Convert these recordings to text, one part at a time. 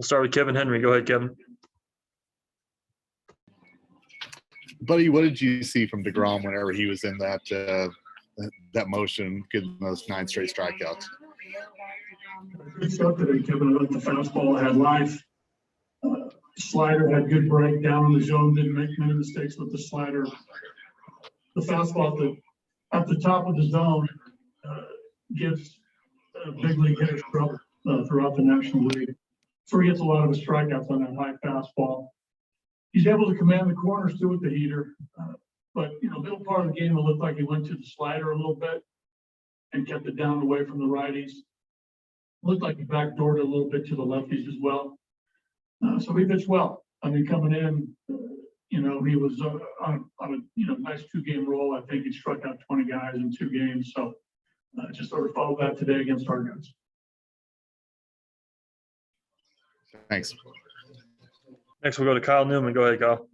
We'll start with Kevin Henry. Go ahead, Kevin. Buddy, what did you see from DeGrom whenever he was in that motion, getting those 9 straight strikeouts? Good stuff today, Kevin. I thought the fastball had life. Slider had good break down in the zone. Didn't make many mistakes with the slider. The fastball at the top of the zone gives big league hitters trouble throughout the National League. So he gets a lot of his strikeouts on that high fastball. He's able to command the corners too with the heater. But, middle part of the game, it looked like he went to the slider a little bit and kept it down away from the righties. Looked like he backdoored a little bit to the lefties as well. So he pitched well. I mean, coming in, he was on a nice 2-game roll. I think he struck out 20 guys in 2 games. So just sort of followed that today against our guys. Thanks. Next, we'll go to Kyle Newman. Go ahead, Kyle.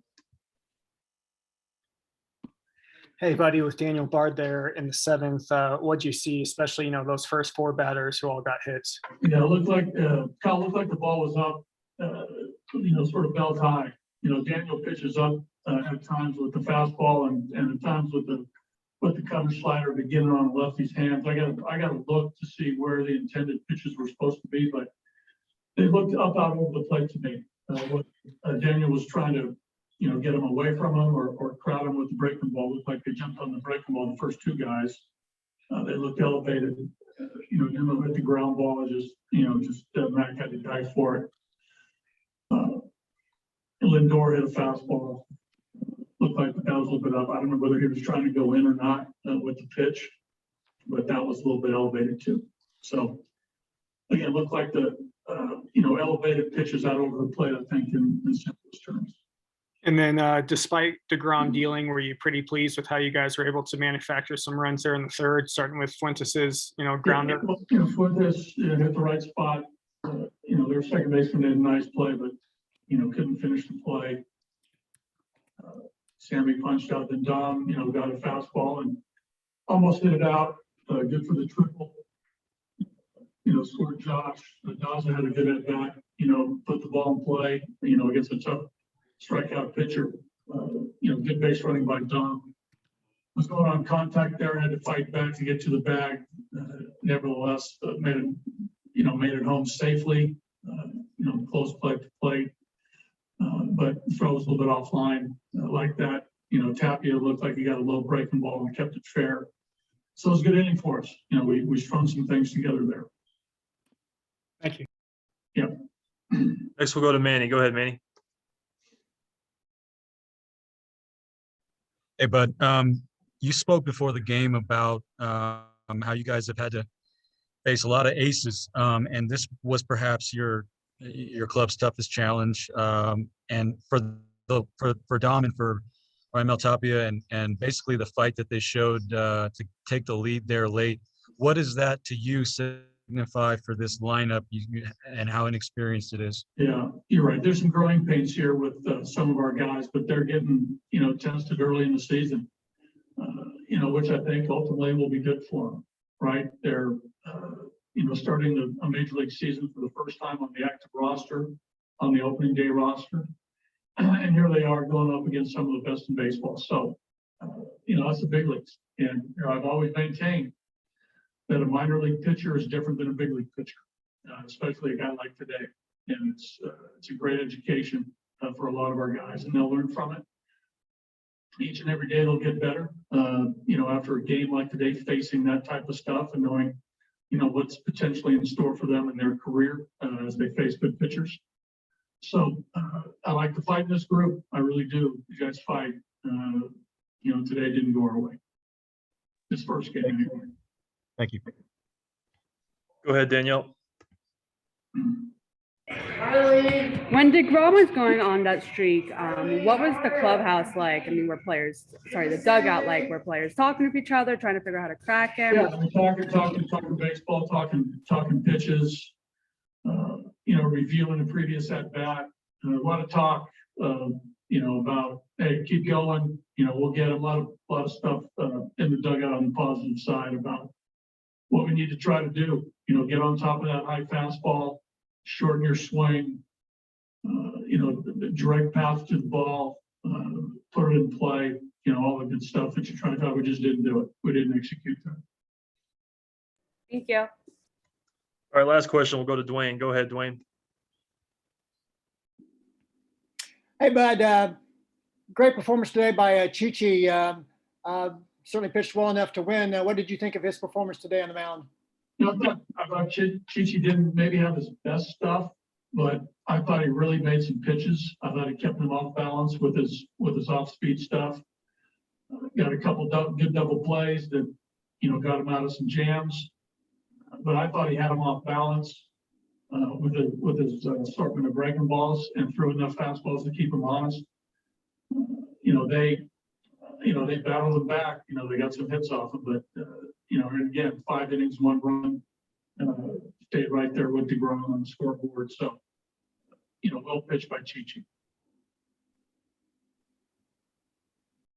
Hey, buddy, with Daniel Bard there in the 7th, what'd you see, especially, those first 4 batters who all got hits? Yeah, it looked like Kyle looked like the ball was up, sort of belt high. Daniel pitches up at times with the fastball and at times with the cutter slider beginning on the lefty's hands. I got to look to see where the intended pitches were supposed to be, but they looked up out over the plate to me. Daniel was trying to, get him away from him or crowd him with the breaking ball. Looked like they jumped on the breaking ball. The first 2 guys, they looked elevated. Didn't hit the ground ball. Mac had to dive for it. Lindor hit a fastball. Looked like that was a little bit up. I don't know whether he was trying to go in or not with the pitch, but that was a little bit elevated too. So again, looked like the elevated pitches out over the plate, I think, in simplest terms. And then despite DeGrom dealing, were you pretty pleased with how you guys were able to manufacture some runs there in the 3rd, starting with Fuentes's, grounder? Fuentes hit the right spot. Their second baseman did a nice play, but, couldn't finish the play. Sammy punched out the Dom, got a fastball and almost hit it out. Good for the triple. Scored Josh. Daza had a good at bat, put the ball in play, against a tough strikeout pitcher. Good base running by Dom. Was going on contact there, had to fight back to get to the bag. Nevertheless, made it home safely. Close play to plate. But the throw was a little bit offline like that. Tapia looked like he got a low breaking ball and kept it fair. So it was a good inning for us. We strung some things together there. Thank you. Yeah. Next, we'll go to Manny. Go ahead, Manny. Hey, bud. You spoke before the game about how you guys have had to face a lot of aces, and this was perhaps your club's toughest challenge. And for Dom and for Raimel Tapia, and basically the fight that they showed to take the lead there late. What does that to you signify for this lineup and how inexperienced it is? Yeah, you're right. There's some growing pains here with some of our guys, but they're getting, tested early in the season, which I think ultimately will be good for them, right? They're, starting a major league season for the first time on the active roster, on the opening day roster. And here they are going up against some of the best in baseball. So, that's the big leagues. And I've always maintained that a minor league pitcher is different than a big league pitcher, especially a guy like today. And it's a great education for a lot of our guys, and they'll learn from it. Each and every day they'll get better. After a game like today, facing that type of stuff and knowing, what's potentially in store for them in their career as they face good pitchers. So I like to fight in this group. I really do. You guys fight. Today didn't go our way. This first game anyway. Thank you. Go ahead, Danielle. When DeGrom was going on that streak, what was the clubhouse like? I mean, the dugout like? Were players talking to each other, trying to figure out how to crack him? Yeah, talking baseball, talking pitches, reviewing the previous at bat. A lot of talk, about, hey, keep going. We'll get a lot of stuff in the dugout on the positive side about what we need to try to do. Get on top of that high fastball, shorten your swing, the direct path to the ball, put it in play, all the good stuff that you're trying to do. We just didn't do it. We didn't execute that. Thank you. All right, last question. We'll go to Dwayne. Go ahead, Dwayne. Hey, Bud. Great performance today by Chichi. Certainly pitched well enough to win. What did you think of his performance today on the mound? I thought Chichi didn't maybe have his best stuff, but I thought he really made some pitches. I thought he kept him off balance with his off-speed stuff. Got a couple good double plays that got him out of some jams. But I thought he had him off balance with his assortment of breaking balls and threw enough fastballs to keep him honest. They battled him back. They got some hits off him, but and again, 5 innings, 1 run, stayed right there with DeGrom on the scoreboard. So, well pitched by Chichi.